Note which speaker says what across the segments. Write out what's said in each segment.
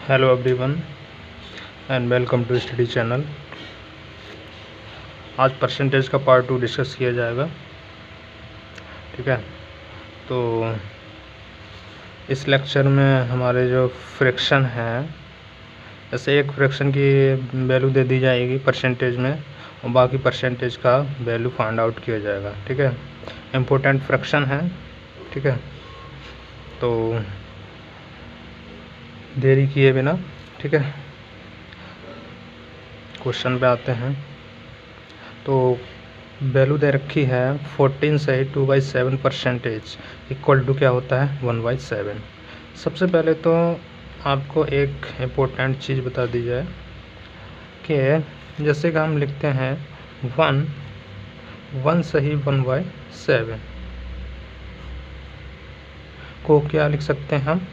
Speaker 1: Hello everyone and welcome to study channel. आज percentage का part 2 discuss किया जाएगा। ठीक है, तो इस लेक्चर में हमारे जो फ्रैक्शन है, जैसे एक फ्रैक्शन की वैल्यू दे दी जाएगी परसेंटेज में और बाकी परसेंटेज का वैल्यू फाइंड आउट किया जाएगा। ठीक है, इम्पोर्टेंट फ्रैक्शन है। ठीक है, तो देरी किए बिना ठीक है क्वेश्चन पे आते हैं। तो वैल्यू दे रखी है 14 से 2/7 परसेंटेज इक्वल टू क्या होता है 1/7। सबसे पहले तो आपको एक इम्पोर्टेंट चीज़ बता दी जाए कि जैसे कि हम लिखते हैं 1 सही 1/7 को क्या लिख सकते हैं हम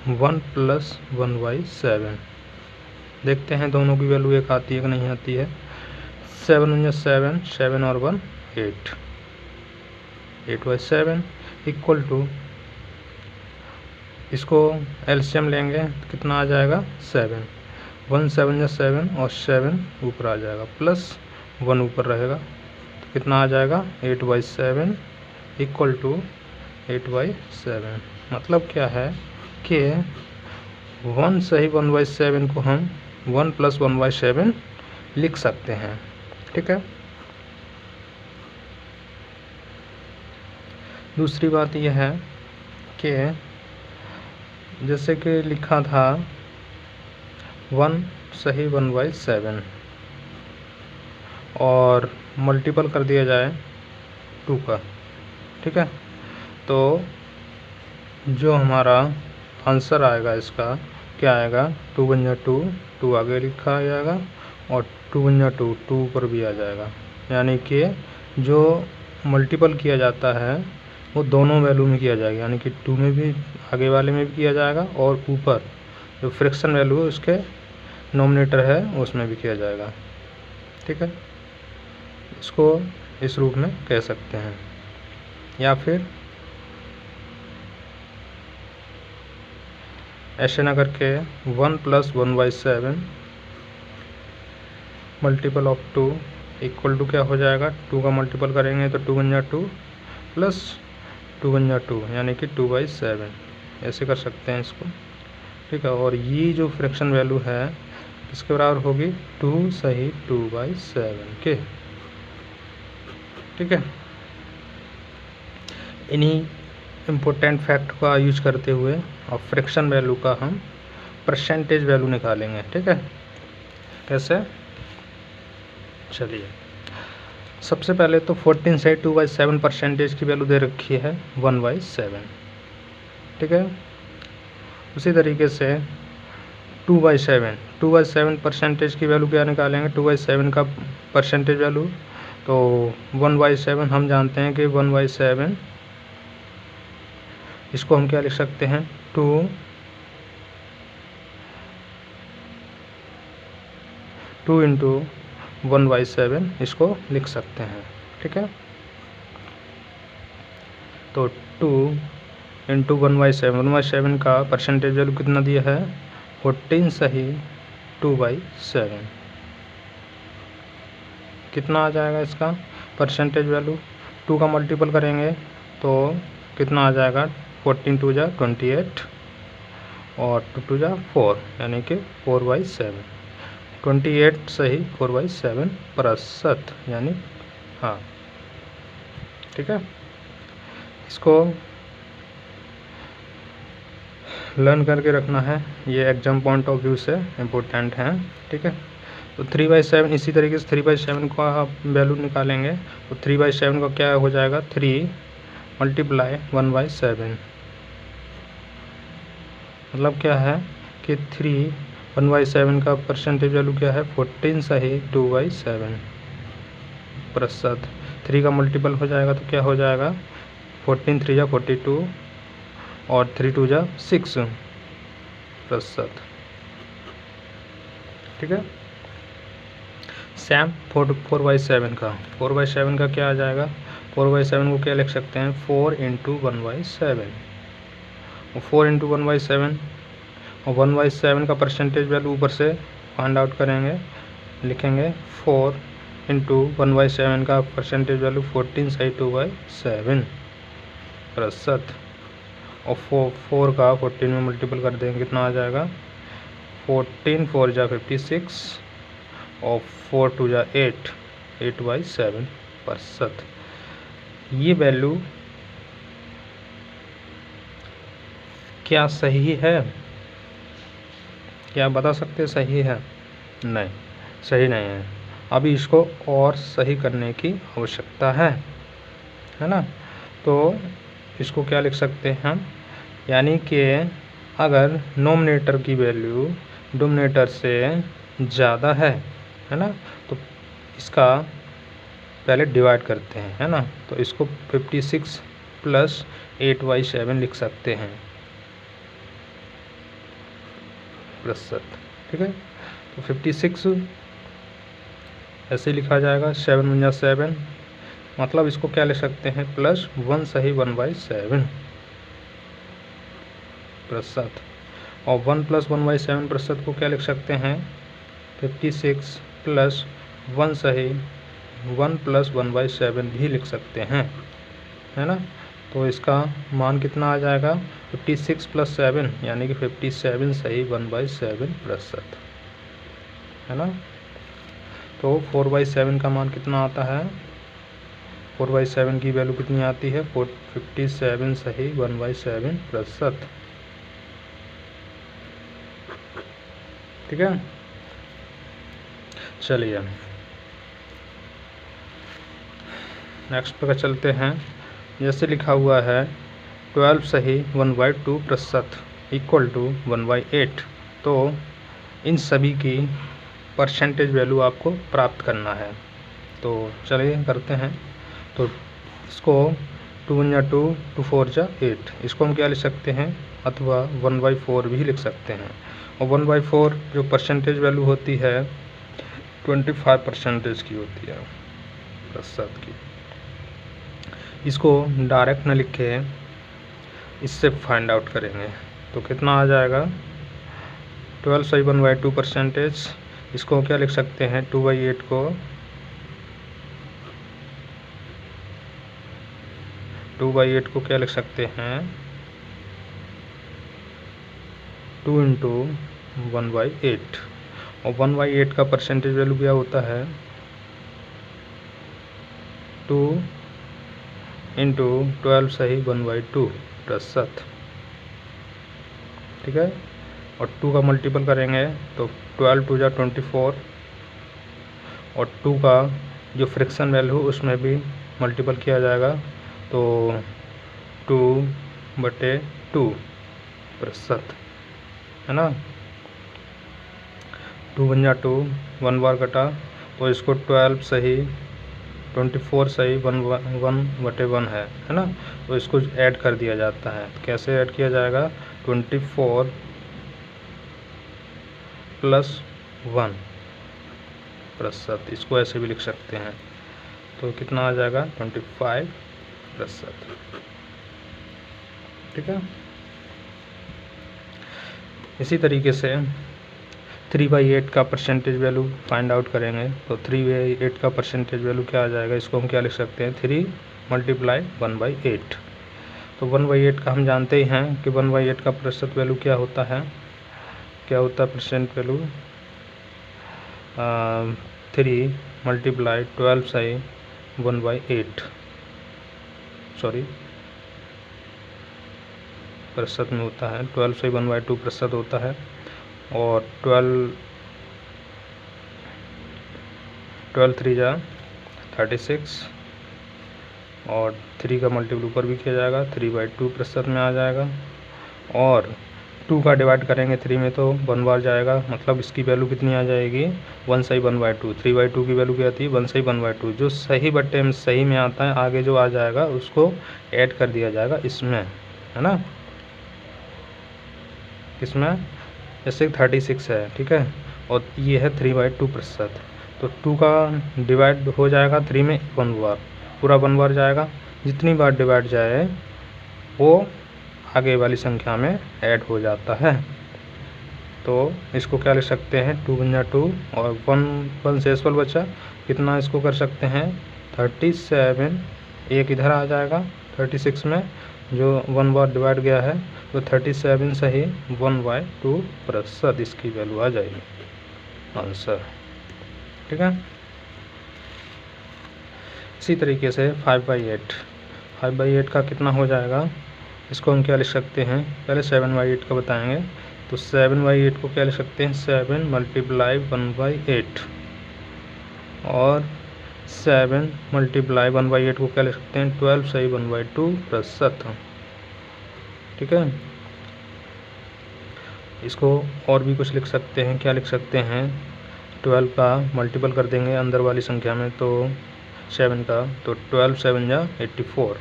Speaker 1: 1 + 1/7। देखते हैं दोनों की वैल्यू एक आती है कि नहीं आती है। 7 × 7, 7 और 1 8, 8/7 इक्वल टू, इसको एलसीएम लेंगे तो कितना आ जाएगा 7। 1 7 × 7 और 7 ऊपर आ जाएगा प्लस 1 ऊपर रहेगा तो कितना आ जाएगा 8/7 इक्वल टू 8/7। मतलब क्या है कि 1 सही 1/7 को हम 1 + 1/7 लिख सकते हैं। ठीक है, दूसरी बात यह है कि जैसे कि लिखा था 1 सही 1/7 और मल्टीपल कर दिया जाए 2 का। ठीक है, तो जो हमारा आंसर आएगा इसका क्या आएगा 2 × 2, 2 आगे लिखा जाएगा और 2 × 2, 2 ऊपर भी आ जाएगा। यानी कि जो मल्टीपल किया जाता है वो दोनों वैल्यू में किया जाएगा, यानी कि 2 में भी आगे वाले में भी किया जाएगा और ऊपर जो फ्रैक्शन वैल्यू है उसके नोमिनेटर है उसमें भी किया जाएगा। ठीक है, इसको इस रूप में कह सकते हैं। या फिर ऐसे ना करके 1 + 1/7 मल्टीपल ऑफ 2 इक्वल टू क्या हो जाएगा 2 का मल्टीपल करेंगे तो 2 × 2 प्लस 2 × 2 यानी कि 2/7 ऐसे कर सकते हैं इसको। ठीक है, और ये जो फ्रैक्शन वैल्यू है इसके बराबर होगी 2 सही 2/7 के। ठीक है, इन्हीं इम्पोर्टेंट फैक्ट का यूज करते हुए और फ्रैक्शन वैल्यू का हम परसेंटेज वैल्यू निकालेंगे। ठीक है, कैसे, चलिए सबसे पहले तो 14 से 2/7 परसेंटेज की वैल्यू दे रखी है 1/7। ठीक है, उसी तरीके से 2/7 परसेंटेज की वैल्यू क्या निकालेंगे 2/7 का परसेंटेज वैल्यू। तो 1/7 हम जानते हैं कि 1/7 इसको हम क्या लिख सकते हैं 2 × 1/7 इसको लिख सकते हैं। ठीक है, तो 2 × 1/7 का परसेंटेज वैल्यू कितना दिया है 14 सही 2/7। कितना आ जाएगा इसका परसेंटेज वैल्यू, 2 का मल्टीपल करेंगे तो कितना आ जाएगा 14 × 2 = 28 और 2 × 2 = 4 यानी कि 4/7। 28 सही 4/7 प्रतिशत यानी हाँ। ठीक है, इसको लर्न करके रखना है, ये एग्जाम पॉइंट ऑफ व्यू से इम्पोर्टेंट है। ठीक है, तो 3/7 इसी तरीके से 3/7 का आप वैल्यू निकालेंगे तो 3/7 का क्या हो जाएगा 3 × 1/7। मतलब क्या है कि 3 1/7 का परसेंटेज वैल्यू क्या है 14 सही 2/7 प्रतिशत। 3 का मल्टीपल हो जाएगा तो क्या हो जाएगा 14 × 3 = 42 और 3 × 2 = 6 प्रतिशत। ठीक है, सेम 4/7 का 4/7 का क्या आ जाएगा 4/7 को क्या लिख सकते हैं 4 × 1/7। 4 × 1/7 और 1/7 का परसेंटेज वैल्यू ऊपर से फाइंड आउट करेंगे, लिखेंगे 4 इंटू 1/7 का परसेंटेज वैल्यू 14 सही 2/7 प्रतिशत, और 4 का 14 में मल्टीपल कर देंगे, कितना आ जाएगा 14 4 जा 56 और 4 2 जा 8/7 प्रतिशत। ये वैल्यू क्या सही है? क्या बता सकते सही है? नहीं, सही नहीं है। अभी इसको और सही करने की आवश्यकता है ना। तो इसको क्या लिख सकते हैं हम, यानी कि अगर नोमिनेटर की वैल्यू डिनोमिनेटर से ज़्यादा है ना, तो इसका पहले डिवाइड करते हैं, है ना। तो इसको 56 प्लस 8/7 लिख सकते हैं प्रतिशत, ठीक है। तो 56 ऐसे लिखा जाएगा, 7 × 7, मतलब इसको क्या लिख सकते हैं प्लस 1 सही 1/7 प्रतिशत, और 1 + 1/7 प्रतिशत को क्या लिख सकते हैं 56 प्लस 1 सही 1 + 1/7 भी लिख सकते हैं, है ना। तो इसका मान कितना आ जाएगा 56 + 7 यानी कि 57 सही 1/7 प्रतिशत, है ना। तो 4/7 का मान कितना आता है, 4/7 की वैल्यू कितनी आती है 57 सही 1/7 प्रतिशत, ठीक है। चलिए नेक्स्ट पर चलते हैं। जैसे लिखा हुआ है 12 सही 1/2 प्रतिशत इक्वल टू 1/8, तो इन सभी की परसेंटेज वैल्यू आपको प्राप्त करना है। तो चलिए करते हैं। तो इसको 2 × 2 2 4 जा 8, इसको हम क्या लिख सकते हैं, अथवा 1/4 भी लिख सकते हैं। और 1/4 जो परसेंटेज वैल्यू होती है 25% की होती है प्रतिशत की। इसको डायरेक्ट न लिखे, इससे फाइंड आउट करेंगे, तो कितना आ जाएगा 12 सही 1/2 परसेंटेज, इसको क्या लिख सकते हैं 2/8 को 2/8 को क्या लिख सकते हैं 2 × 1/8, और 1/8 का परसेंटेज वैल्यू क्या होता है 2 × 12 सही 1/2 प्रतिशत, ठीक है। और 2 का मल्टीपल करेंगे तो 12 2 जा 24, और 2 का जो फ्रैक्शन वैल्यू उसमें भी मल्टीपल किया जाएगा, तो 2/2 प्रतिशत, है ना। 2 × 2 1 बार कटा, तो इसको 12 सही 24 सही 1/1 है ना। तो इसको ऐड कर दिया जाता है, कैसे ऐड किया जाएगा 24 + 1 प्रतिशत, इसको ऐसे भी लिख सकते हैं। तो कितना आ जाएगा 25%, ठीक है। इसी तरीके से 3/8 का परसेंटेज वैल्यू फाइंड आउट करेंगे, तो 3/8 का परसेंटेज वैल्यू क्या आ जाएगा, इसको हम क्या लिख सकते हैं 3 × 1/8। तो 1/8 का हम जानते ही हैं कि 1/8 का प्रतिशत वैल्यू क्या होता है, क्या होता है परसेंट वैल्यू 3 × 12 सही 1/8, सॉरी प्रतिशत में होता है 12 सही 1/2 प्रतिशत होता है, और 12 3 जा 36, और 3 का मल्टीपल ऊपर भी किया जाएगा 3/2 प्रतिशत में आ जाएगा, और 2 का डिवाइड करेंगे 3 में तो 1 बार जाएगा, मतलब इसकी वैल्यू कितनी आ जाएगी 1 सही 1/2, 3/2 की वैल्यू क्या आती है 1 सही 1/2, जो सही बट्टे में सही में आता है आगे जो आ जाएगा उसको ऐड कर दिया जाएगा इसमें, है ना। इसमें जैसे 36 है, ठीक है, और ये है 3/2 प्रतिशत, तो 2 का डिवाइड हो जाएगा 3 में 1 बार, पूरा 1 बार जाएगा, जितनी बार डिवाइड जाए वो आगे वाली संख्या में ऐड हो जाता है, तो इसको क्या लिख सकते हैं 2 × 2 और 1 शेषफल बचा कितना, इसको कर सकते हैं 37, एक इधर आ जाएगा 36 में जो 1 बार डिवाइड गया है, तो 37 सही 1/2% इसकी वैल्यू आ जाएगी आंसर। ठीक है, इसी तरीके से 5/8 का कितना हो जाएगा, इसको हम क्या लिख सकते हैं, पहले 7/8 का बताएंगे। तो 7/8 को क्या लिख सकते हैं 7 × 1/8 और 7 × 1/8 को क्या लिख सकते हैं 12 सही 1/2%। ठीक है, इसको और भी कुछ लिख सकते हैं, क्या लिख सकते हैं 12 का मल्टीपल कर देंगे अंदर वाली संख्या में तो 7 का, तो 12 × 7 = 84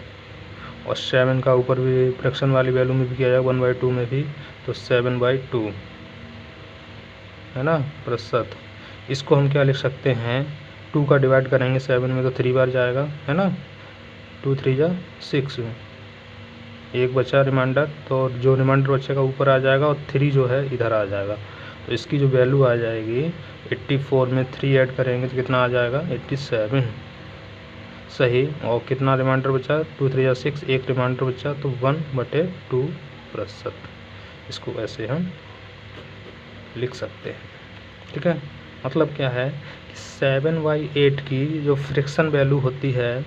Speaker 1: और 7 का ऊपर भी फ्रैक्शन वाली वैल्यू में भी किया जाएगा 1/2 में भी, तो 7/2 है ना प्रतिशत। इसको हम क्या लिख सकते हैं 2 का डिवाइड करेंगे 7 में तो 3 बार जाएगा, है ना, 2 × 3 = 6, एक बचा रिमाइंडर, तो जो रिमाइंडर बचेगा ऊपर आ जाएगा और 3 जो है इधर आ जाएगा, तो इसकी जो वैल्यू आ जाएगी 84 में 3 ऐड करेंगे तो कितना आ जाएगा 87 सही। और कितना रिमाइंडर बचा 2 × 3 = 6, एक रिमाइंडर बचा तो 1/2%। इसको ऐसे हम लिख सकते हैं। ठीक है, मतलब क्या है कि 7/8 की जो फ्रैक्शन वैल्यू होती है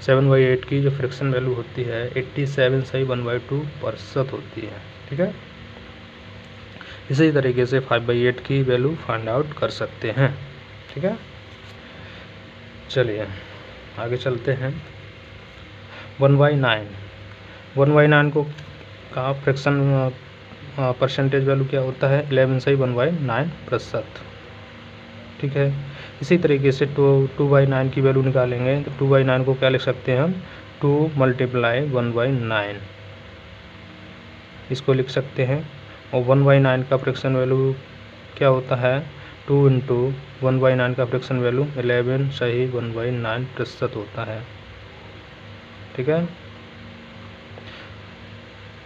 Speaker 1: 7/8 की जो फ्रैक्शन वैल्यू होती है 87 सही 1/2% होती है। ठीक है, इसी तरीके से 5/8 की वैल्यू फाइंड आउट कर सकते हैं। ठीक है, चलिए आगे चलते हैं। 1/9 को का फ्रैक्शन परसेंटेज वैल्यू क्या होता है 11 सही 1/9%। ठीक है, इसी तरीके से 2/9 की वैल्यू निकालेंगे तो 2/9 को क्या लिख सकते हैं हम 2 × 1/9 इसको लिख सकते हैं। और 1/9 का फ्रैक्शन वैल्यू क्या होता है 2 × 1/9 का फ्रैक्शन वैल्यू 11 सही 1/9% होता है। ठीक है,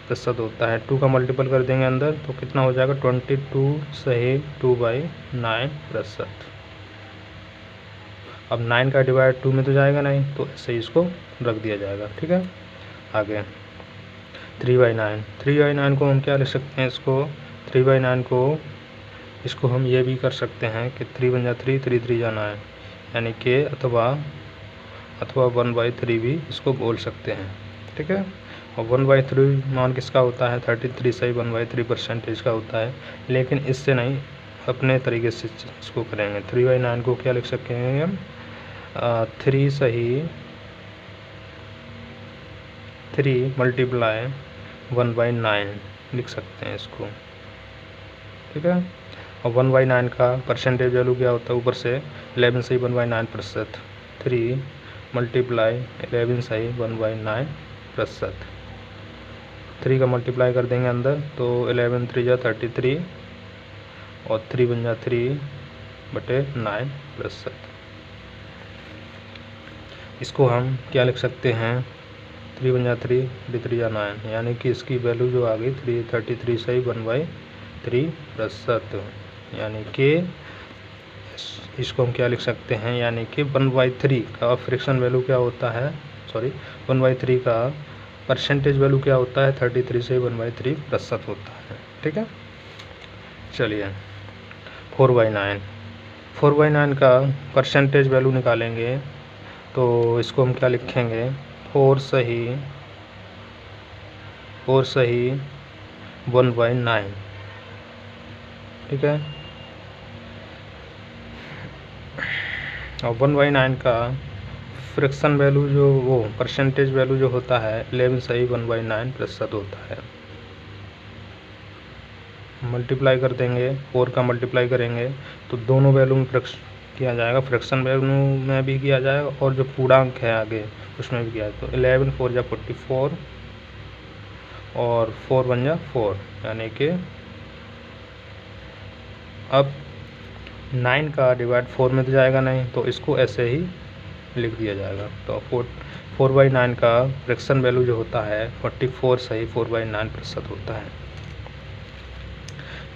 Speaker 1: प्रतिशत होता है। 2 का मल्टीपल कर देंगे अंदर तो कितना हो जाएगा 22 सही 2/9%। अब 9 का डिवाइड 2 में तो जाएगा नहीं, तो ऐसे ही इसको रख दिया जाएगा। ठीक है, आगे 3/9 को हम क्या लिख सकते हैं, इसको 3/9 को इसको हम ये भी कर सकते हैं कि 3 × 3 3 × 3 = 9 यानी कि अथवा 1/3 भी इसको बोल सकते हैं। ठीक है, और 1/3 मान किसका होता है 33 सही 1/3% का होता है, लेकिन इससे नहीं अपने तरीके से इसको करेंगे। 3/9 को क्या लिख सकते हैं हम 3 सही 3 × 1/9 लिख सकते हैं इसको। ठीक है, और 1/9 का परसेंटेज वैल्यू क्या होता है ऊपर से 11 सही 1/9%, 3 × 11 सही 1/9%। 3 का मल्टीप्लाई कर देंगे अंदर तो 11 × 3 = 33 और 3 × 3/9%। इसको हम क्या लिख सकते हैं 3 × 3 3 × 3 = 9 यानी कि इसकी वैल्यू जो आ गई 33 सही 1/3%, यानी कि इसको हम क्या लिख सकते हैं यानी कि 1/3 का फ्रैक्शन वैल्यू क्या होता है 1/3 का परसेंटेज वैल्यू क्या होता है 33 से 1/3% होता है। ठीक है, चलिए 4/9 का परसेंटेज वैल्यू निकालेंगे तो इसको हम क्या लिखेंगे 4 सही 1/9। ठीक है, और 1/9 का फ्रैक्शन वैल्यू जो वो परसेंटेज वैल्यू जो होता है 11 सही 1/9% होता है। मल्टीप्लाई कर देंगे 4 का मल्टीप्लाई करेंगे तो दोनों वैल्यू में किया जाएगा, फ्रैक्शन वैल्यू में भी किया जाएगा और जो पूर्णांक है आगे उसमें भी किया जाएगा। तो 11 × 4 = 44 और 4 × 1 = 4 यानी कि अब 9 का डिवाइड 4 में तो जाएगा नहीं, तो इसको ऐसे ही लिख दिया जाएगा। तो 4/9 का फ्रैक्शन वैल्यू जो होता है 44 सही 4/9% होता है।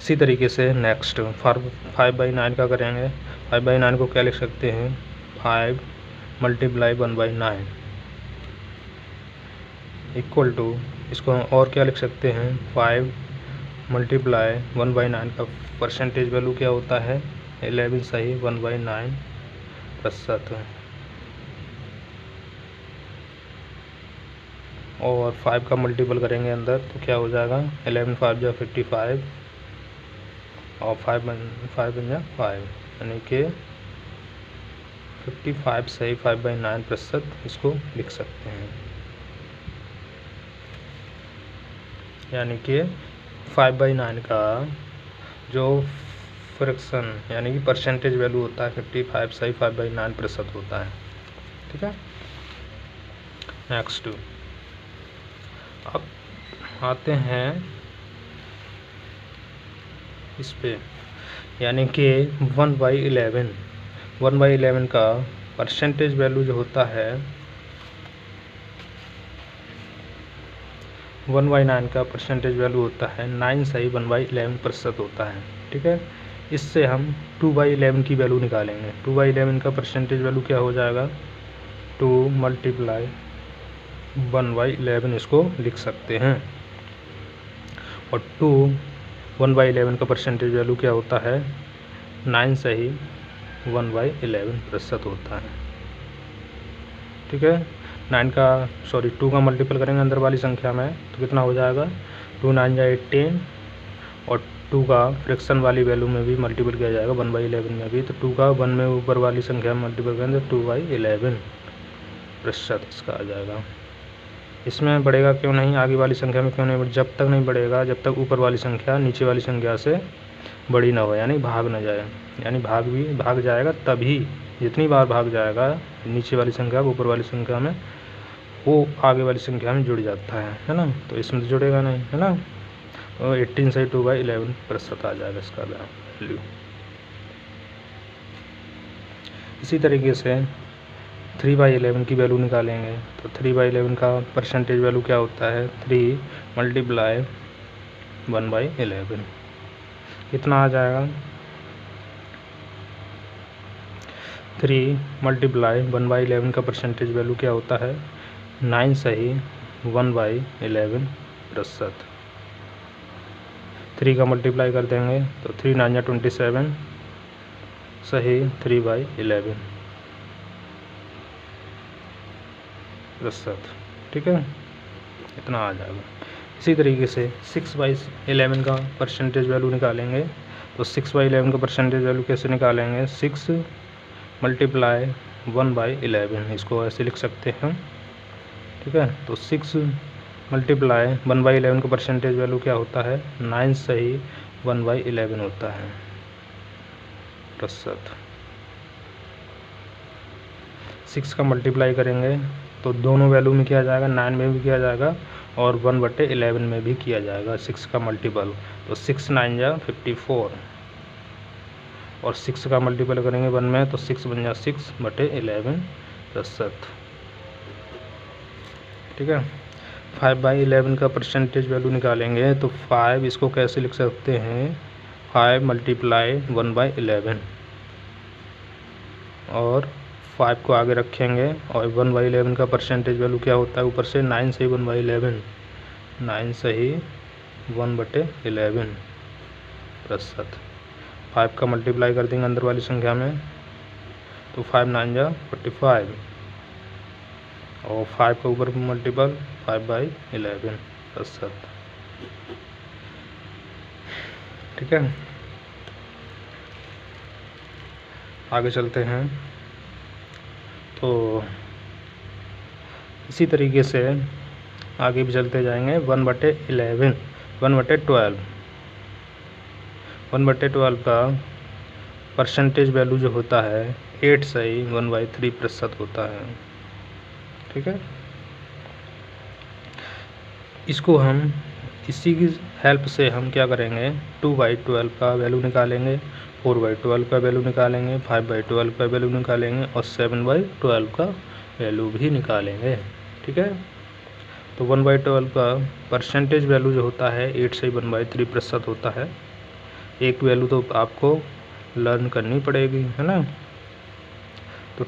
Speaker 1: इसी तरीके से नेक्स्ट 5/9 का करेंगे। 5/9 को क्या लिख सकते हैं, 5 × 1/9 इक्वल टू, इसको हम और क्या लिख सकते हैं, 5 × 1/9 का परसेंटेज वैल्यू क्या होता है, 11 सही 1/9%। और 5 का मल्टीपल करेंगे अंदर तो क्या हो जाएगा, 11 5 जा 55 और 5 बन जा 5, यानी कि 55 सही 5/9% इसको लिख सकते हैं। यानी कि 5/9 का जो फ्रैक्शन यानी कि परसेंटेज वैल्यू होता है 55 सही 5/9% होता है। ठीक है, नेक्स्ट अब आते हैं इस पे, यानी कि 1/11 का परसेंटेज वैल्यू जो होता है 1/9 का परसेंटेज वैल्यू होता है 9 सही 1/11% होता है। ठीक है, इससे हम 2/11 की वैल्यू निकालेंगे। 2/11 का परसेंटेज वैल्यू क्या हो जाएगा, 2 × 1/11 इसको लिख सकते हैं। और 1/11 का परसेंटेज वैल्यू क्या होता है, 9 सही 1/11% होता है। ठीक है, 2 का मल्टीपल करेंगे अंदर वाली संख्या में तो कितना हो जाएगा, 2 9 जा 18 और 2 का फ्रैक्शन वाली वैल्यू में भी मल्टीपल किया जाएगा 1/11 में भी, तो 2 का 1 में ऊपर वाली संख्या में मल्टीपल करेंगे तो 2/11% इसका आ जाएगा। इसमें बढ़ेगा क्यों नहीं, आगे वाली संख्या में क्यों नहीं, जब तक नहीं बढ़ेगा जब तक ऊपर वाली संख्या नीचे वाली संख्या से बड़ी ना हो, यानी भाग ना जाए, यानी भाग जाएगा तभी, जितनी बार भाग जाएगा नीचे वाली संख्या ऊपर वाली संख्या में, वो आगे वाली संख्या में जुड़ जाता है ना, तो इसमें तो जुड़ेगा नहीं, है ना। तो 18 सही 2/11% आ जाएगा इसका वैल्यू। इसी तरीके से 3/11 की वैल्यू निकालेंगे तो 3/11 का परसेंटेज वैल्यू क्या होता है, 3 × 1/11 कितना आ जाएगा, 3 × 1/11 का परसेंटेज वैल्यू क्या होता है, 9 सही 1/11%। 3 का मल्टीप्लाई कर देंगे तो 3 9 जा 27 सही 3/11%। ठीक है, इतना आ जाएगा। इसी तरीके से 6/11 का परसेंटेज वैल्यू निकालेंगे तो 6/11 का परसेंटेज वैल्यू कैसे निकालेंगे, 6 × 1/11 इसको ऐसे लिख सकते हैं। ठीक है, तो 6 × 1/11 का परसेंटेज वैल्यू क्या होता है, 9 सही 1/11 होता है %। 6 का मल्टीप्लाई करेंगे तो दोनों वैल्यू में किया जाएगा, 9 में भी किया जाएगा और 1/11 में भी किया जाएगा 6 का मल्टीपल, तो 6 9 जा 54 और 6 का मल्टीपल करेंगे 1 में तो 6 बन जा 6/11%। ठीक है, 5/11 का परसेंटेज वैल्यू निकालेंगे तो 5 इसको कैसे लिख सकते हैं, 5 × 1/11 और 5 को आगे रखेंगे और 1/11 का परसेंटेज वैल्यू क्या होता है, ऊपर से 9 सही 1/11, 9 सही 1/11%। 5 का मल्टीप्लाई कर देंगे अंदर वाली संख्या में तो 5 9 जा 45 और 5 का ऊपर मल्टीपल 5/11%। ठीक है, आगे चलते हैं। तो इसी तरीके से आगे भी चलते जाएंगे। 1/11 1/12 1/12 का परसेंटेज वैल्यू जो होता है 8 सही 1/3% होता है। ठीक है, इसको हम इसी की हेल्प से हम क्या करेंगे, 2/12 का वैल्यू निकालेंगे, 4/12 का वैल्यू निकालेंगे, 5/12 का वैल्यू निकालेंगे और 7/12 का वैल्यू भी निकालेंगे। ठीक है, तो 1/12 का परसेंटेज वैल्यू जो होता है 8 से 1/3% होता है। एक वैल्यू तो आपको लर्न करनी पड़ेगी, है ना। तो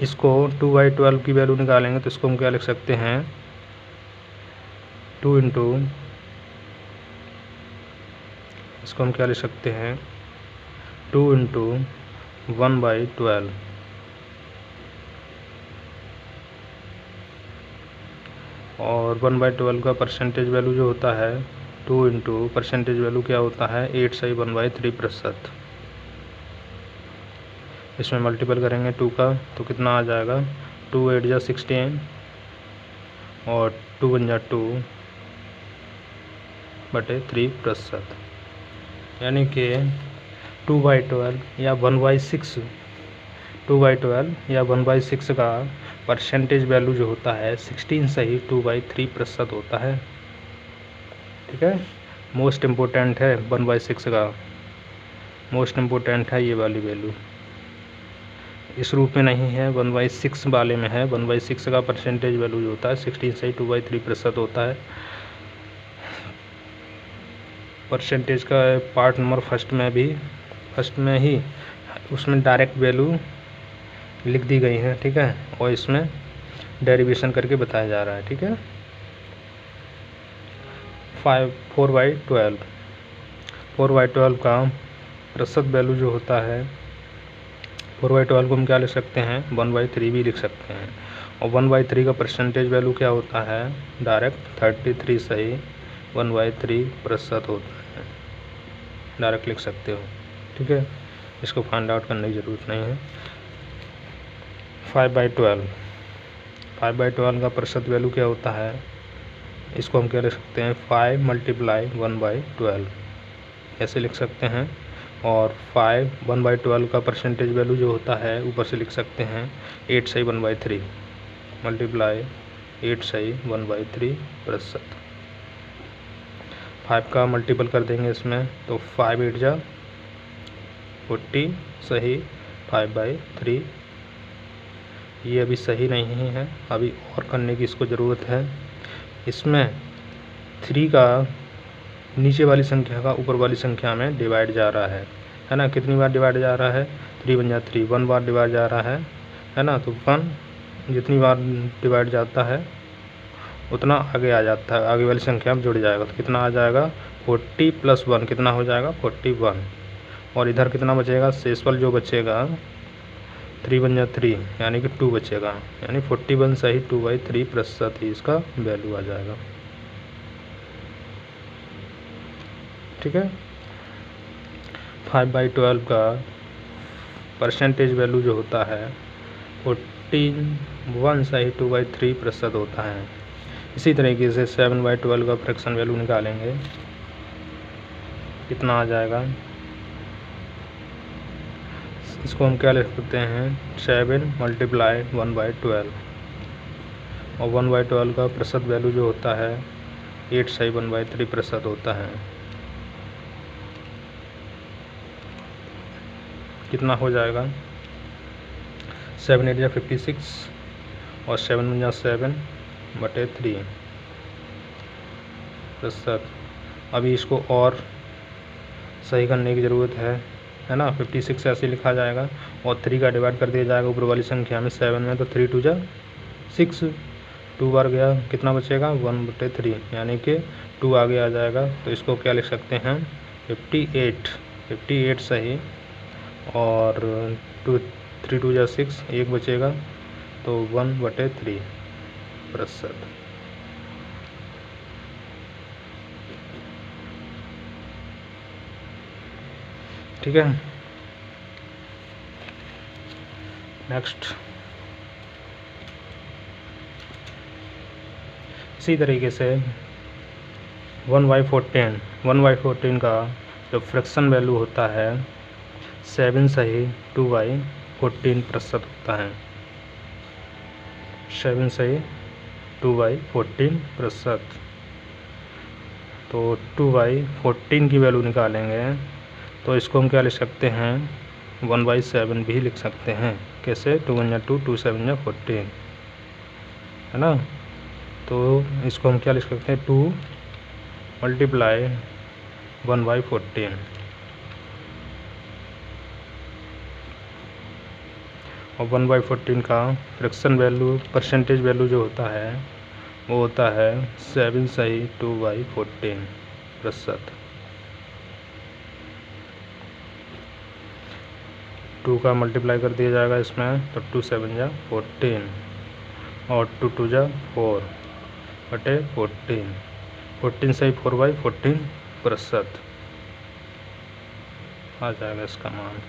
Speaker 1: इसको 2/12 की वैल्यू निकालेंगे तो इसको हम क्या लिख सकते हैं, 2 इंटू, इसको हम क्या लिख सकते हैं, 2 इंटू 1/12, और 1/12 का परसेंटेज वैल्यू जो होता है 2 इंटू परसेंटेज वैल्यू क्या होता है 8 सही 1/3%। इसमें मल्टीपल करेंगे 2 का तो कितना आ जाएगा, 2 8 जा 16 और 2 1 जा 2/3%, यानी कि 2/12 या 1/6, 2/12 या 1/6 का परसेंटेज वैल्यू जो होता है 16 सही 2/3% होता है। ठीक है, मोस्ट इम्पोर्टेंट है 1/6 का, मोस्ट इम्पोर्टेंट है ये वाली वैल्यू। इस रूप में नहीं है, 1/6 वाले में है। 1/6 का परसेंटेज वैल्यू जो होता है 16 सही 2/3% होता है। परसेंटेज का पार्ट नंबर फर्स्ट में ही उसमें डायरेक्ट वैल्यू लिख दी गई है, ठीक है, और इसमें डेरिवेशन करके बताया जा रहा है। ठीक है, 4/12, 4/12 का प्रतिशत वैल्यू जो होता है 4/12 को हम क्या लिख सकते हैं, 1/3 भी लिख सकते हैं, और 1/3 का परसेंटेज वैल्यू क्या होता है, डायरेक्ट 33 सही 1/3% होता है, डायरेक्ट लिख सकते हो। ठीक है, इसको फाइंड आउट करने की ज़रूरत नहीं है। 5/12 का प्रतिशत वैल्यू क्या होता है, इसको हम क्या लिख सकते हैं, 5 × 1/12 ऐसे लिख सकते हैं, और 5 1/12 का परसेंटेज वैल्यू जो होता है ऊपर से लिख सकते हैं 8 सही 1/3 मल्टीप्लाई 8 सही 1/3%। 5 का मल्टीपल कर देंगे इसमें तो 5 8 जा 40 सही 5/3। ये अभी सही नहीं है, अभी और करने की इसको ज़रूरत है। इसमें 3 का नीचे वाली संख्या का ऊपर वाली संख्या में डिवाइड जा रहा है ना। कितनी बार डिवाइड जा रहा है, 3 1 जा 3, 1 बार डिवाइड जा रहा है ना। तो 1 जितनी बार डिवाइड जाता है उतना आगे आ जाता है, आगे वाली संख्या में जुड़ जाएगा। तो कितना आ जाएगा, 40 + 1 कितना हो जाएगा, 41, और इधर कितना बचेगा, शेषफल जो बचेगा 3 1 जा 3 यानी कि 2 बचेगा, यानी 41 सही 2/3% ही इसका वैल्यू आ जाएगा। ठीक है, 5/12 का परसेंटेज वैल्यू जो होता है 41 सही 2/3% होता है। इसी तरीके से 7/12 का फ्रैक्शन वैल्यू निकालेंगे, कितना आ जाएगा, इसको हम क्या लिख सकते हैं, 7 × 1/12, और 1/12 का प्रतिशत वैल्यू जो होता है 8 सही 1/3% होता है। कितना हो जाएगा, 7 8 जा 56 और 7 1 जा 7/3%। अभी इसको और सही करने की ज़रूरत है ना। 56 ऐसे लिखा जाएगा और 3 का डिवाइड कर दिया जाएगा ऊपर वाली संख्या में 7 में, तो 3 2 जा 6, 2 बार गया, कितना बचेगा 1/3 यानी कि 2 आगे आ जाएगा। तो इसको क्या लिख सकते हैं, 58 सही, और 3 2 जा 6, 1 बचेगा तो 1/3%। ठीक है, नेक्स्ट इसी तरीके से 1/14 का जो फ्रैक्शन वैल्यू होता है 7 सही 2/14% होता है। 7 सही 2/14%। तो 2/14 की वैल्यू निकालेंगे तो इसको हम क्या लिख सकते हैं, 1/7 भी लिख सकते हैं। कैसे, 2 1 जा 2, 2 7 जा 14, है ना। तो इसको हम क्या लिख सकते हैं, 2 × 1/14 और 1/14 का फ्रैक्शन वैल्यू परसेंटेज वैल्यू जो होता है वो होता है 7 सही 2/14%। 2 का मल्टीप्लाई कर दिया जाएगा इसमें, तो 2 7 जा 14 और 2 2 जा 4/14। 14 सही 4/14% आ जाएगा इसका मान।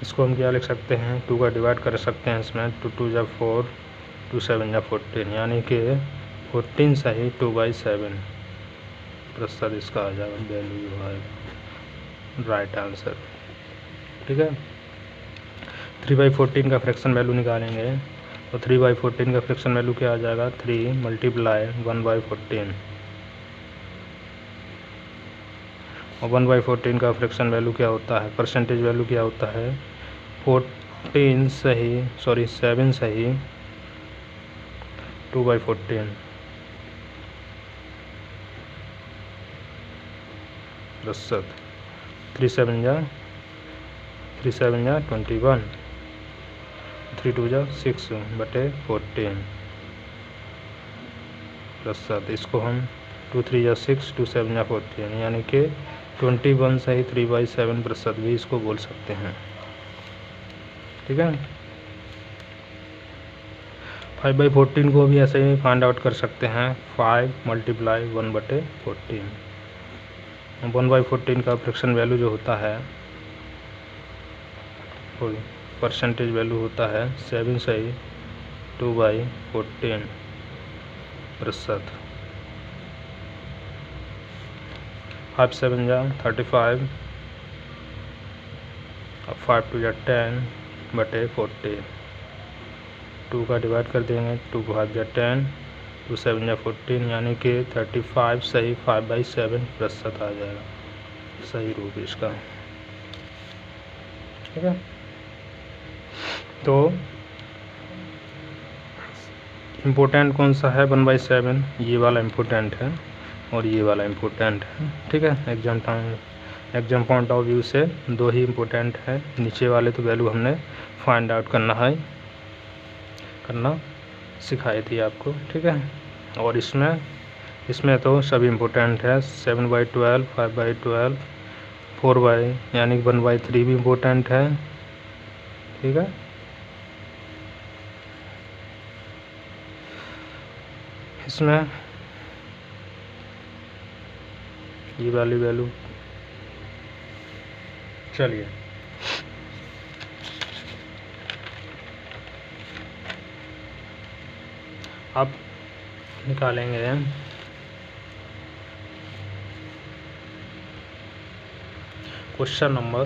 Speaker 1: इसको हम क्या लिख सकते हैं, 2 का डिवाइड कर सकते हैं इसमें, 2 2 जा 4, 2 7 जा 14, यानी कि 14 सही 2/7% इसका आ जाएगा वैल्यू जो है, राइट आंसर। ठीक है, 3/14 का फ्रैक्शन वैल्यू निकालेंगे, तो 3/14 का फ्रैक्शन वैल्यू क्या आ जाएगा, 3 मल्टीप्लाई 1/14, और 1/14 का फ्रैक्शन वैल्यू क्या होता है, परसेंटेज वैल्यू क्या होता है, 7 सही 2/14 %। 3 7 जा 21, 3 2 जा 6/14%। इसको हम 2 3 जा 6, 2 7 जा 14, यानी कि 21 सही 3/7% भी इसको बोल सकते हैं। ठीक है, 5/14 को भी ऐसे ही फाइंड आउट कर सकते हैं, 5 मल्टीप्लाई 1/14। 1/14 का फ्रैक्शन वैल्यू जो होता है, परसेंटेज वैल्यू होता है 7 सही 2/14%। 5 7 जा 35, और 5 2 जा 10/14। 2 का डिवाइड कर देंगे, 2 को 5 जा 10, 2 7 जा 14, यानी कि 35 सही 5/7% आ जाएगा सही रूप इसका। ठीक है, तो इम्पोर्टेंट कौन सा है, 1/7, ये वाला इम्पोर्टेंट है और ये वाला इम्पोर्टेंट है। ठीक है, एग्जाम पॉइंट ऑफ व्यू से 2 ही इम्पोर्टेंट है, नीचे वाले तो वैल्यू हमने फाइंड आउट करना सिखाई थी आपको। ठीक है, और इसमें तो सभी इम्पोर्टेंट है, 7/12, 5/12, 4 यानी 1/3 भी इम्पोर्टेंट है। ठीक है, इसमें ये वाली वैल्यू, चलिए अब निकालेंगे क्वेश्चन नंबर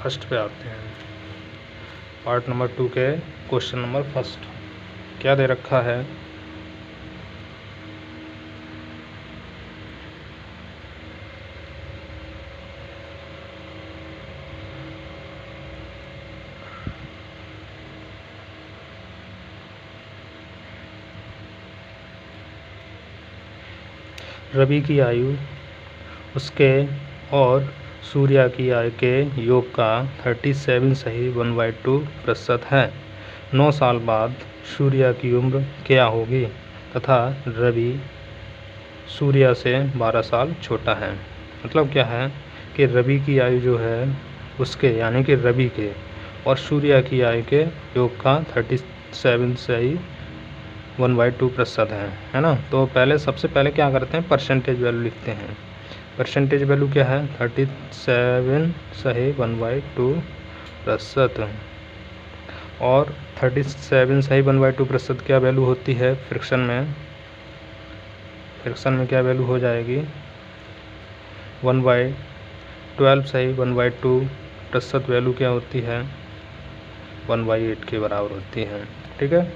Speaker 1: फर्स्ट पे आते हैं, पार्ट नंबर 2 के क्वेश्चन नंबर फर्स्ट। क्या दे रखा है, रवि की आयु उसके और सूर्या की आयु के योग का 37 सही 1/2% है। 9 साल बाद सूर्या की उम्र क्या होगी तथा रवि सूर्या से 12 साल छोटा है। मतलब क्या है कि रवि की आयु जो है उसके, यानी कि रवि के और सूर्या की आयु के योग का 37 सही 1/2% है ना। तो सबसे पहले क्या करते हैं, परसेंटेज वैल्यू लिखते हैं। परसेंटेज वैल्यू क्या है, 37 सही 1/2%, और 37 सही 1/2% क्या वैल्यू होती है फ्रैक्शन में क्या वैल्यू हो जाएगी, 1/12 सही 1/2% वैल्यू क्या होती है, 1/8 के बराबर होती है। ठीक है,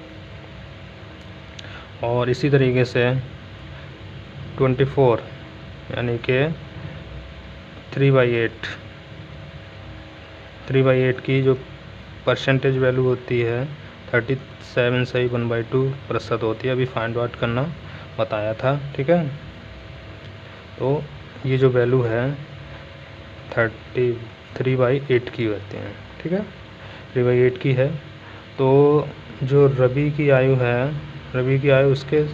Speaker 1: और इसी तरीके से 24 यानी कि 3/8 की जो परसेंटेज वैल्यू होती है 37 सही 1/2% होती है, अभी फाइंड आउट करना बताया था। ठीक है, तो ये जो वैल्यू है 3/8 की होती है। ठीक है, 3/8 की है। तो जो रवि की आयु है, रवि की आयु उसके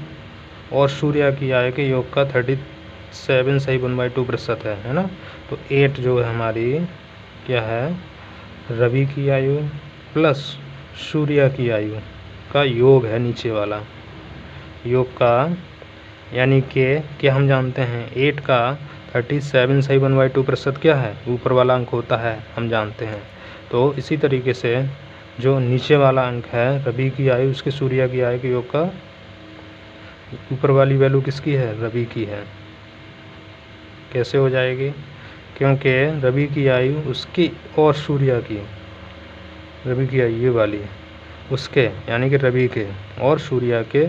Speaker 1: और सूर्य की आयु के योग का 37 सही 1/2% है ना। तो 8 जो है हमारी क्या है, रवि की आयु प्लस सूर्य की आयु का योग है, नीचे वाला योग का, यानी कि क्या हम जानते हैं 8 का 37 सही 1/2% क्या है, ऊपर वाला अंक होता है, हम जानते हैं। तो इसी तरीके से जो नीचे वाला अंक है रवि की आयु उसके सूर्य की आयु के योग का, ऊपर वाली वैल्यू किसकी है, रवि की है। कैसे हो जाएगी, क्योंकि रवि की आयु उसकी और सूर्य की, रवि की आयु ये वाली उसके यानी कि रवि के और सूर्य के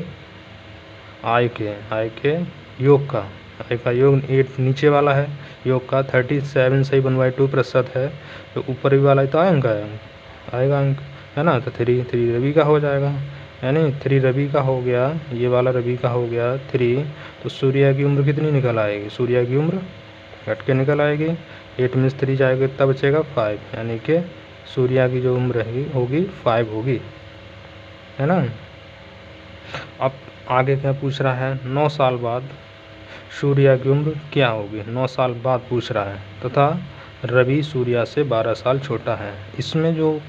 Speaker 1: आय के योग का, आय का योग 8 नीचे वाला है, योग का 37 सही 1/2% है। तो ऊपर भी वाला तो अंक आएगा अंक है ना। तो 3 रवि का हो जाएगा, यानी 3 रवि का हो गया, ये वाला रवि का हो गया 3। तो सूर्य की उम्र कितनी निकल आएगी, सूर्य की उम्र घट के निकल आएगी। 8 में 3 जाएगा तब बचेगा 5, यानी कि सूर्य की जो उम्र होगी 5 होगी, है ना। अब आगे क्या पूछ रहा है, 9 साल बाद सूर्य की उम्र क्या होगी, 9 साल बाद पूछ रहा है, तथा रवि सूर्य से 12 साल छोटा है। इसमें जो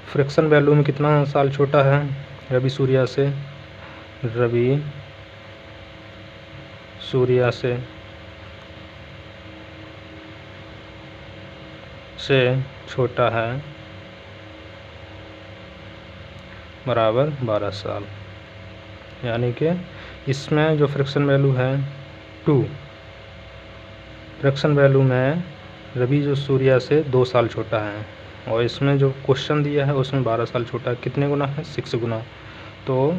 Speaker 1: फ्रैक्शन वैल्यू में कितना साल छोटा है रवि सूर्य से, रवि सूर्य से छोटा है बराबर 12 साल, यानी कि इसमें जो फ्रैक्शन वैल्यू है 2, फ्रैक्शन वैल्यू में रवि जो सूर्य से 2 साल छोटा है, और इसमें जो क्वेश्चन दिया है उसमें 12 साल छोटा है। कितने गुना है, 6 गुना। तो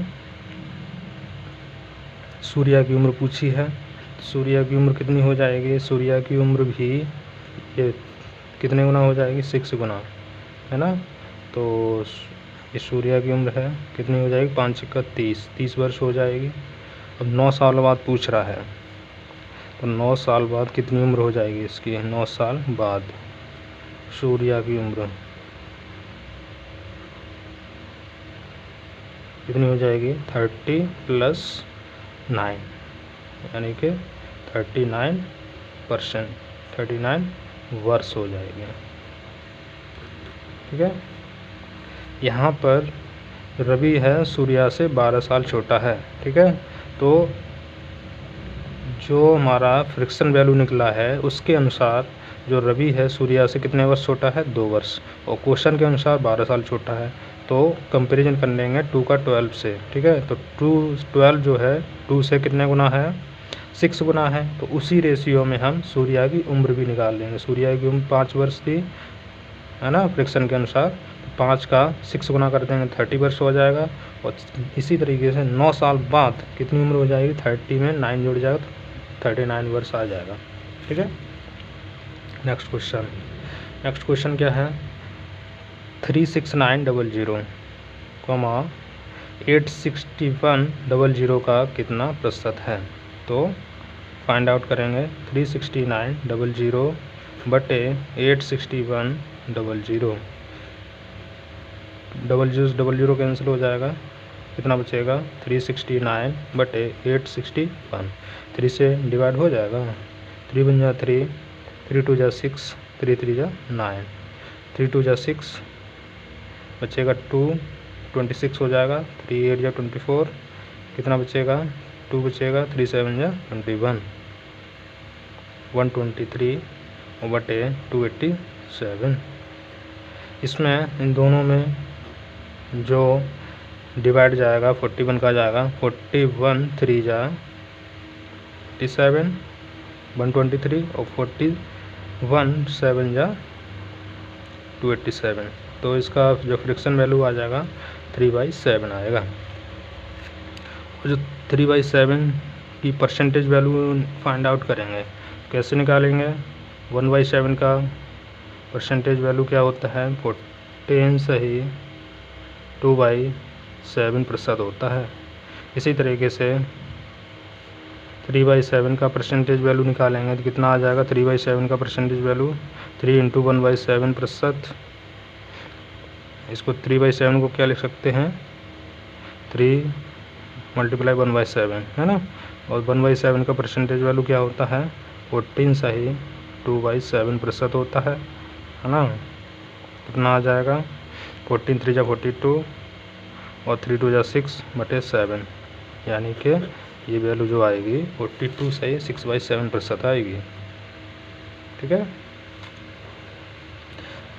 Speaker 1: सूर्य की उम्र पूछी है, सूर्य की उम्र कितनी हो जाएगी, सूर्य की उम्र भी ये कितने गुना हो जाएगी, 6 गुना, है ना। तो ये सूर्य की उम्र है कितनी हो जाएगी, 5 × 30 वर्ष हो जाएगी। अब 9 साल बाद पूछ रहा है, तो 9 साल बाद कितनी उम्र हो जाएगी इसकी, 9 साल बाद सूर्य की उम्र कितनी हो जाएगी, 30 + 9, यानी कि 39%, 39 वर्ष हो जाएगी। ठीक है, यहाँ पर रवि है सूर्य से 12 साल छोटा है। ठीक है, तो जो हमारा फ्रिक्शन वैल्यू निकला है उसके अनुसार जो रवि है सूर्य से कितने वर्ष छोटा है, 2 वर्ष, और क्वेश्चन के अनुसार 12 साल छोटा है। तो कंपैरिजन कर लेंगे 2 का 12 से। ठीक है, तो 12 जो है 2 से कितने गुना है, 6 गुना है। तो उसी रेशियो में हम सूर्य की उम्र भी निकाल लेंगे। सूर्य की उम्र 5 वर्ष थी, है ना, फ्रिक्शन के अनुसार। 5 का 6 गुना कर देंगे 30 वर्ष हो जाएगा। और इसी तरीके से 9 साल बाद कितनी उम्र हो जाएगी, 30 में 9 जुड़ जाएगा तो 39 वर्ष आ जाएगा। ठीक है, नेक्स्ट क्वेश्चन क्या है, 36900, 86100 का कितना प्रतिशत है। तो फाइंड आउट करेंगे 36900 बटे 86100, 00 कैंसिल हो जाएगा, कितना बचेगा 369 बटे 861, 3 से डिवाइड हो जाएगा, 3 बन जा 3, 3 2 जा 6, 3 3 जा 9, 3 2 जा 6, बचेगा 2, 26 हो जाएगा, 3 8 जा 24, कितना बचेगा 2 बचेगा, 3 7 जा 21, 123 बटे 287। इसमें इन दोनों में जो डिवाइड जाएगा 41 का जाएगा, 41 3 जा 87, 123, और 41 7 जा 287। तो इसका जो फ्रिक्शन वैल्यू आ जाएगा 3/7 आएगा। और जो 3/7 की परसेंटेज वैल्यू फाइंड आउट करेंगे, कैसे निकालेंगे, 1/7 का परसेंटेज वैल्यू क्या होता है, 10 सही 2/7% होता है। इसी तरीके से 3/7 का परसेंटेज वैल्यू निकालेंगे तो कितना आ जाएगा? 3/7 का परसेंटेज वैल्यू 3 × 1/7%। इसको 3/7 को क्या लिख सकते हैं? 3 × 1/7 है ना। और 1/7 का परसेंटेज वैल्यू क्या होता है? 14 सही 2/7% होता है ना। कितना आ जाएगा? 14 3 × 42 और 3 2 6/7, यानी कि ये वैल्यू जो आएगी 42 सही 6/7% आएगी। ठीक है।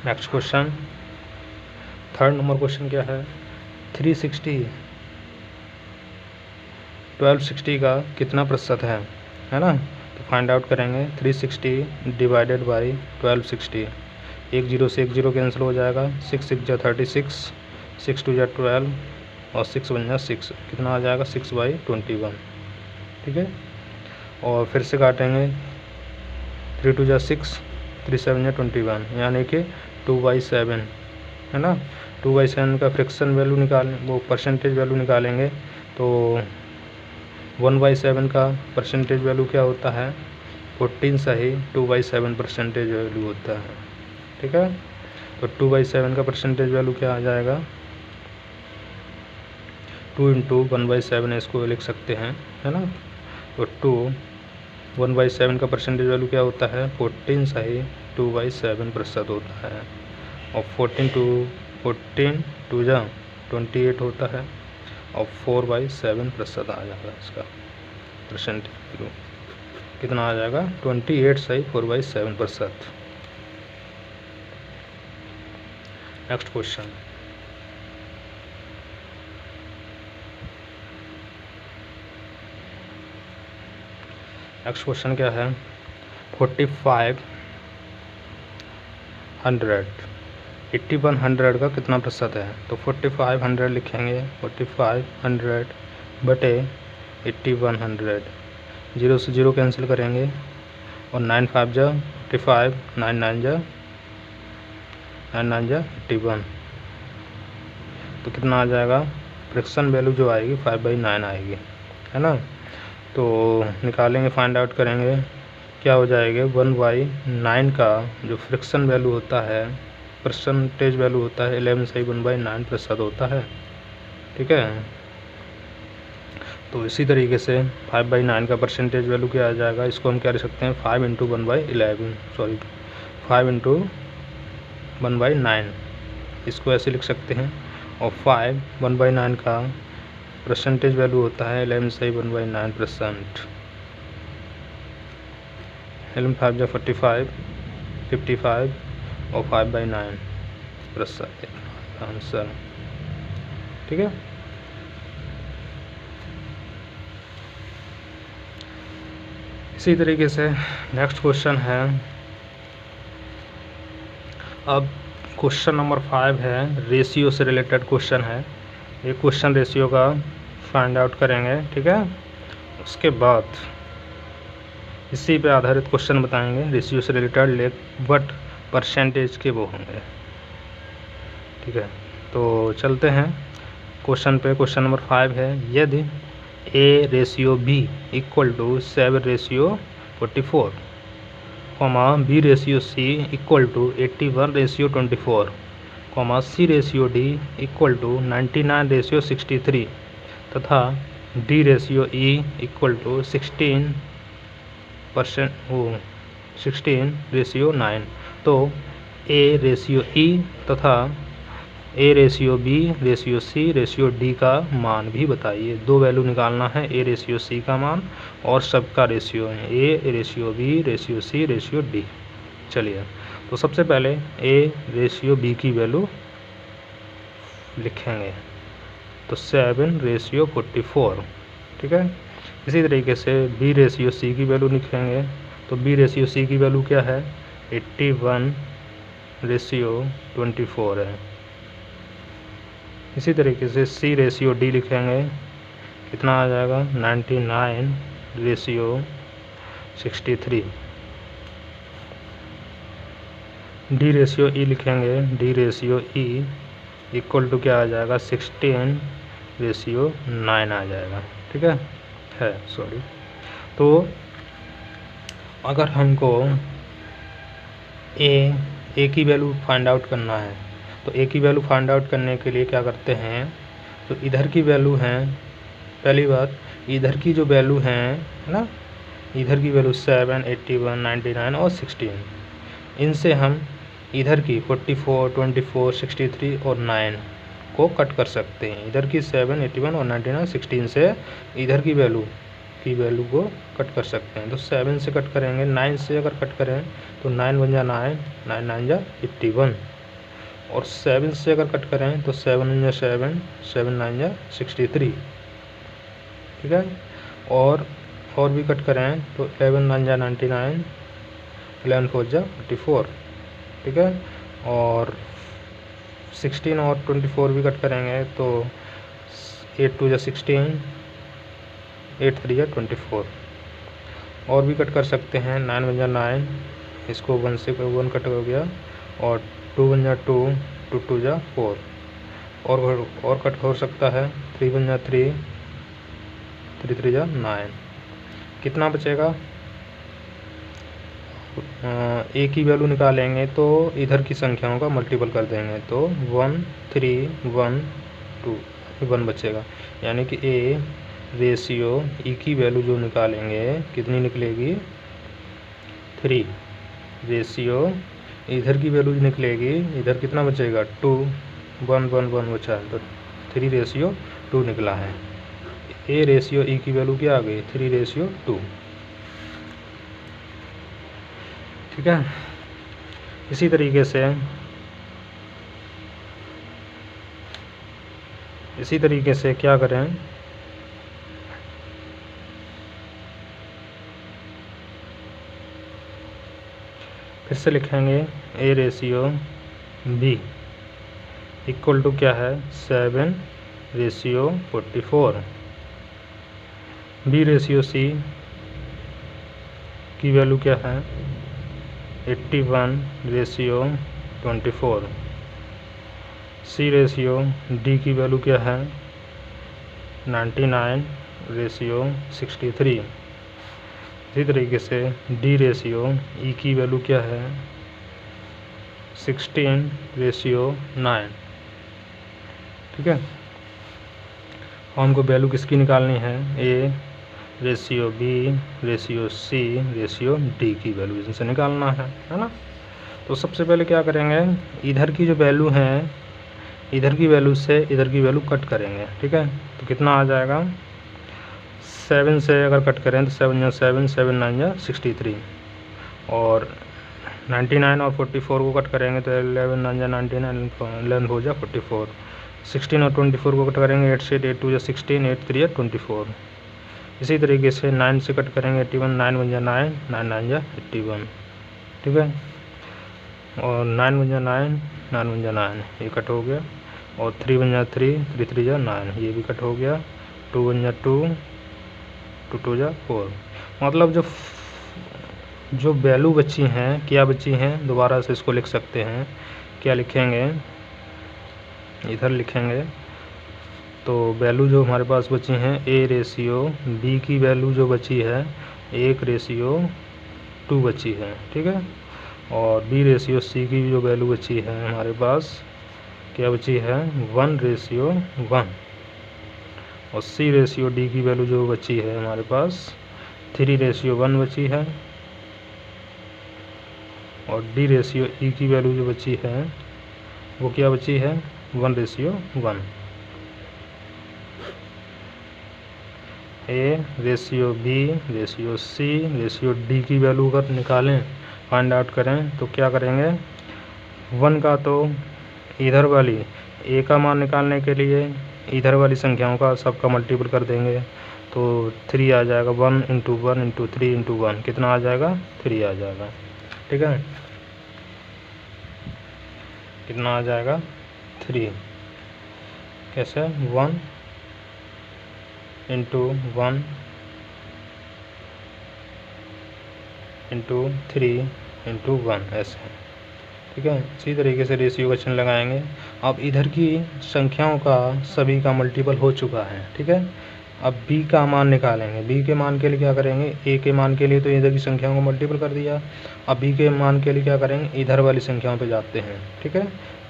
Speaker 1: Next question, 3rd number question क्या है? 360 1260 का कितना प्रतिशत है ना। तो फाइंड आउट करेंगे। 360 डिवाइडेड बाई 1260, 1 0 से 1 0 कैंसिल हो जाएगा। 6 6 जा 36, 6 2 जा 12 और 6 1 जा 6, कितना आ जाएगा? 6/21। ठीक है। और फिर से काटेंगे। 3 2 जा 6, 3 7 जा 21, यानी कि 2/7 है ना। 2/7 का फ्रैक्शन वैल्यू वो परसेंटेज वैल्यू निकालेंगे तो 1/7 का परसेंटेज वैल्यू क्या होता है? 14 सही 2/7 परसेंटेज वैल्यू होता है। ठीक है। तो 2/7 का परसेंटेज वैल्यू क्या आ जाएगा? 2 × 1/7 इसको लिख सकते हैं, है ना। तो 1/7 का परसेंटेज वैल्यू क्या होता है? 14 सही 2/7% होता है। और 14 2 जा 28 होता है और 4/7% आ जाएगा इसका परसेंटेज वैल्यू। कितना आ जाएगा? 28 सही 4/7%। नेक्स्ट क्वेश्चन, क्या है? 4500 8100 का कितना प्रतिशत है? तो 4500 लिखेंगे। 4500 बटे 8100, 0 से 0 कैंसिल करेंगे और 9 5 जा 45, 9 9 जा 81। तो कितना आ जाएगा? फ्रैक्शन वैल्यू जो आएगी 5/9 आएगी, है ना। तो निकालेंगे, फाइंड आउट करेंगे, क्या हो जाएगा? 1/9 का जो फ्रैक्शन वैल्यू होता है, परसेंटेज वैल्यू होता है 11 सही 1/9% होता है। ठीक है। तो इसी तरीके से 5/9 का परसेंटेज वैल्यू क्या आ जाएगा? इसको हम क्या लिख सकते हैं? 5 × 1/9, इसको ऐसे लिख सकते हैं। और 1/9 का परसेंटेज वैल्यू होता है 11 सही 1/9%। 11 5 जा 45, 55 और 5/9% आंसर। ठीक है। इसी तरीके से नेक्स्ट क्वेश्चन है, अब क्वेश्चन नंबर 5 है, रेशियो से रिलेटेड क्वेश्चन है। ये क्वेश्चन रेशियो का फाइंड आउट करेंगे। ठीक है। उसके बाद इसी पे आधारित क्वेश्चन बताएंगे रेशियो से रिलेटेड, बट परसेंटेज के वो होंगे। ठीक है। तो चलते हैं क्वेश्चन पे। क्वेश्चन नंबर 5 है, यदि A/B = 7/44, B/C = 81/24, C/D = 99/63 तथा D/E = 16/9, तो A/E तथा A/B/C/D का मान भी बताइए। दो वैल्यू निकालना है, A/C का मान और सबका रेशियो है, A/B/C/D। चलिए, तो सबसे पहले A/B की वैल्यू लिखेंगे, तो 7/44। ठीक है। इसी तरीके से B/C की वैल्यू लिखेंगे, तो B/C की वैल्यू क्या है? 81/24 है। इसी तरीके से C/D लिखेंगे, कितना आ जाएगा? 99/63। डी रेशियो ई लिखेंगे, D ratio E equal to क्या आ जाएगा 16:9 आ जाएगा। ठीक है सॉरी। तो अगर हमको ए की वैल्यू फाइंड आउट करना है तो ए की वैल्यू फाइंड आउट करने के लिए क्या करते हैं, तो इधर की वैल्यू है, पहली बात इधर की जो वैल्यू है ना, इधर की वैल्यू 7, 81, 99 और 16, इनसे हम इधर की 44, 24, 63 और 9 को कट कर सकते हैं। इधर की 7, 81 और 99, 16 से इधर की वैल्यू को कट कर सकते हैं। तो 7 से कट करेंगे, 9 से अगर कट करें तो 9 बन जा 9, 9 9 जा 81, और 7 से अगर कट करें तो 7 बन जा 7, 7 9 जा 63। ठीक है, और भी कट करें तो 11 9 जा 99, 11 4 जा 54। ठीक है, और 16 और 24 भी कट करेंगे तो 8 2 जा 16, 8 3 जा 24। और भी कट कर सकते हैं, 9 बन जा 9, इसको 1 से 1 कट हो गया, और 2 बन जा 2, 2 2 जा 4, और कट हो सकता है, 3 बन जा 3, 3 3 जा 9। कितना बचेगा, ए की वैल्यू निकालेंगे तो इधर की संख्याओं का मल्टीपल कर देंगे तो 1 3 1 2 1 बचेगा, यानी कि ए रेशियो ई की वैल्यू जो निकालेंगे कितनी निकलेगी 3, रेशियो इधर की वैल्यू निकलेगी, इधर कितना बचेगा 2, 1 1 1 बचा है, तो 3:2 निकला है। ए रेशियो ई की वैल्यू क्या आ गई 3:2। ठीक है, इसी तरीके से क्या करें, फिर से लिखेंगे A ratio B equal to क्या है 7:44, बी रेशियो सी की वैल्यू क्या है 81:24, सी रेशियो डी की वैल्यू क्या है 99:63। इसी तरीके से डी रेशियो ई की वैल्यू क्या है 16:9। ठीक है, हमको वैल्यू किसकी निकालनी है, A ratio B ratio C ratio D की वैल्यू इनसे निकालना है ना। तो सबसे पहले क्या करेंगे, इधर की जो वैल्यू है इधर की वैल्यू से इधर की वैल्यू कट करेंगे। ठीक है, तो कितना आ जाएगा, 7 से अगर कट करें तो 7 या 7, 7 9 या 63, और 99 और 44 को कट करेंगे तो 11 9 या 99, 11 4 जा 44, 16 और 24 को कट करेंगे 8 से 8 2 या 16, 8 3 या 24। इसी तरीके से 9 से कट करेंगे 81, 9 बन जा 9, 9 9 जा 81। ठीक है, और 9 बन जा 9, 9 बन जा 9, ये कट हो गया, और 3 बन जा 3, 3 3 जा 9, ये भी कट हो गया, 2 बन जा 2, 2 2 जा 4। मतलब जो वैल्यू बची हैं, क्या बची हैं, दोबारा से इसको लिख सकते हैं। क्या लिखेंगे, इधर लिखेंगे, तो वैल्यू जो हमारे पास बची हैं, ए रेशियो बी की वैल्यू जो बची है 1:2 बची है। ठीक है, और बी रेशियो सी की जो वैल्यू बची है हमारे पास क्या बची है 1:1, और सी रेशियो डी की वैल्यू जो बची है हमारे पास 3:1 बची है, और डी रेशियो ई की वैल्यू जो बची है वो क्या बची है 1:1। A ratio B ratio C ratio D की वैल्यू अगर निकालें, फाइंड आउट करें, तो क्या करेंगे, 1 का तो इधर वाली ए का मान निकालने के लिए इधर वाली संख्याओं का सबका मल्टीपल कर देंगे, तो 3 आ जाएगा, 1 × 1 × 3 × 1 कितना आ जाएगा 3 आ जाएगा। ठीक है, कितना आ जाएगा 3, कैसे 1 × 1 × 3 × 1 ऐसे। ठीक है। इसी तरीके से रेशियो का चिन्ह लगाएंगे। अब इधर की संख्याओं का सभी का मल्टीपल हो चुका है, ठीक है। अब b का मान निकालेंगे। b के मान के लिए क्या करेंगे, a के मान के लिए तो इधर की संख्याओं को मल्टीपल कर दिया। अब b के मान के लिए क्या करेंगे, इधर वाली संख्याओं पे जाते हैं, ठीक है।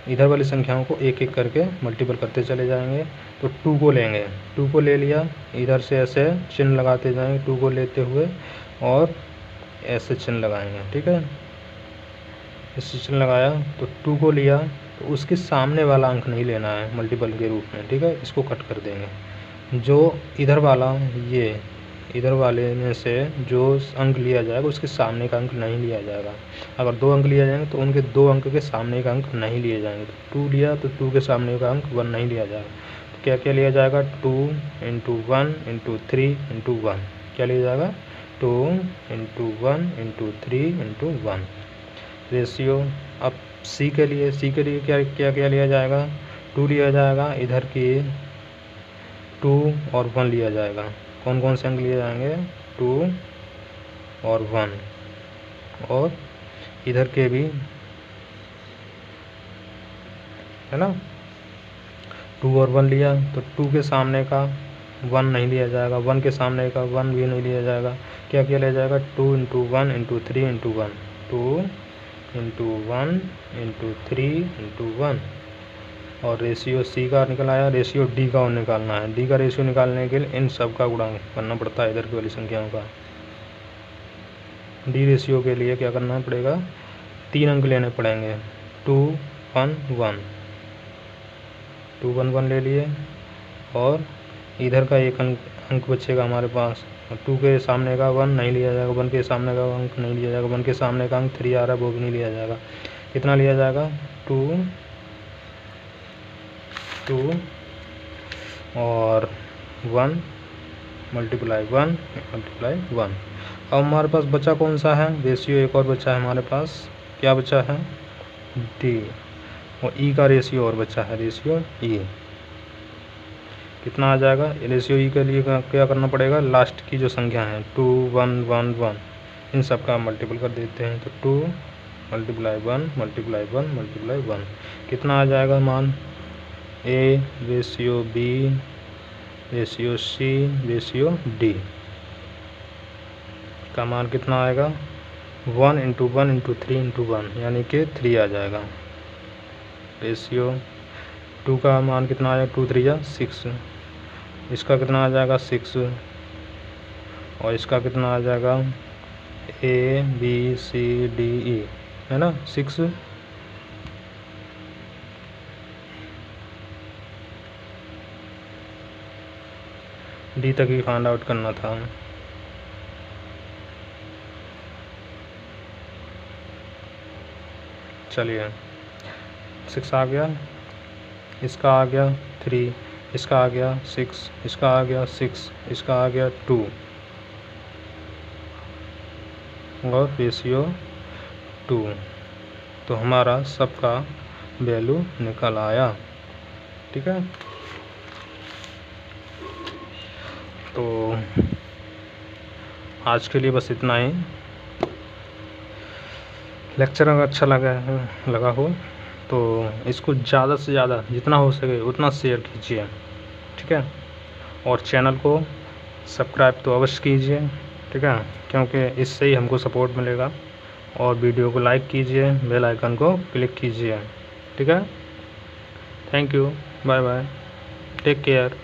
Speaker 1: इधर वाली संख्याओं को एक एक करके मल्टीपल करते चले जाएंगे। तो 2 को लेंगे, 2 को ले लिया, इधर से ऐसे चिन्ह लगाते जाएंगे 2 को लेते हुए, और ऐसे चिन्ह लगाएंगे, ठीक है। ऐसे चिन्ह लगाया तो 2 को लिया, तो उसके सामने वाला अंक नहीं लेना है मल्टीपल के रूप में, ठीक है। इसको कट कर देंगे। जो इधर वाला, ये इधर वाले में से जो अंक लिया जाएगा उसके सामने का अंक नहीं लिया जाएगा। अगर 2 अंक लिया जाएंगे तो उनके 2 अंक के सामने का अंक नहीं लिए जाएंगे। तो 2 लिया तो 2 के सामने का अंक 1 नहीं लिया जाएगा। तो क्या क्या लिया जाएगा, 2 × 1 × 3 × 1। क्या लिया जाएगा, 2 × 1 × 3 × 1 रेशियो। अब c के लिए क्या क्या क्या लिया जाएगा, 2 लिया जाएगा, इधर की 2 और 1 लिया जाएगा। कौन कौन से अंक लिए जाएंगे, 2 और 1, और इधर के भी, है ना। 2 और 1 लिया तो 2 के सामने का 1 नहीं लिया जाएगा, 1 के सामने का 1 भी नहीं लिया जाएगा। क्या क्या लिया जाएगा, 2 × 1 × 3 × 1, 2 × 1 × 3 × 1। और रेशियो c का निकल आया। रेशियो d का और निकालना है। d का रेशियो निकालने के लिए इन सब का गुणा करना पड़ता है इधर की वाली संख्याओं का। d रेशियो के लिए क्या करना पड़ेगा, 3 अंक लेने पड़ेंगे, 2 1 1, 2 1 1 ले लिए, और इधर का एक अंक बचेगा हमारे पास। 2 के सामने का 1 नहीं लिया जाएगा, 1 के सामने का अंक नहीं लिया जाएगा, 1 के सामने का अंक 3 आ रहा है वो भी नहीं लिया जाएगा। कितना लिया जाएगा, 2 और 1 मल्टीप्लाई 1 मल्टीप्लाई 1। अब हमारे पास बचा कौन सा है, रेशियो एक और बचा है हमारे पास। क्या बचा है, d, और e का रेशियो और बचा है, रेशियो e। कितना आ जाएगा, रेशियो e के लिए क्या करना पड़ेगा, लास्ट की जो संख्या है 2 1 1 1, इन सब का मल्टीपल कर देते हैं। तो 2 मल्टीप्लाई 1 मल्टीप्लाई 1 मल्टीप्लाई 1, कितना आ जाएगा मान, a ratio b ratio c ratio d का मान कितना आएगा, 1 × 1 × 3 × 1, यानी कि 3 आ जाएगा। रेशियो 2 का मान कितना आएगा, 2 3 या 6, इसका कितना आ जाएगा 6, और इसका कितना आ जाएगा a b c d e, है ना 6। डी तक ही फाइंड आउट करना था। चलिए 6 आ गया, इसका आ गया 3, इसका आ गया 6, इसका आ गया 6, इसका आ गया 2, और रेशियो 2। तो हमारा सबका वैल्यू निकल आया, ठीक है। तो आज के लिए बस इतना ही। लेक्चर अगर अच्छा लगा हो तो इसको ज़्यादा से ज़्यादा जितना हो सके उतना शेयर कीजिए, ठीक है। और चैनल को सब्सक्राइब तो अवश्य कीजिए, ठीक है, क्योंकि इससे ही हमको सपोर्ट मिलेगा। और वीडियो को लाइक कीजिए, बेल आइकन को क्लिक कीजिए, ठीक है। Thank you, bye bye, take care.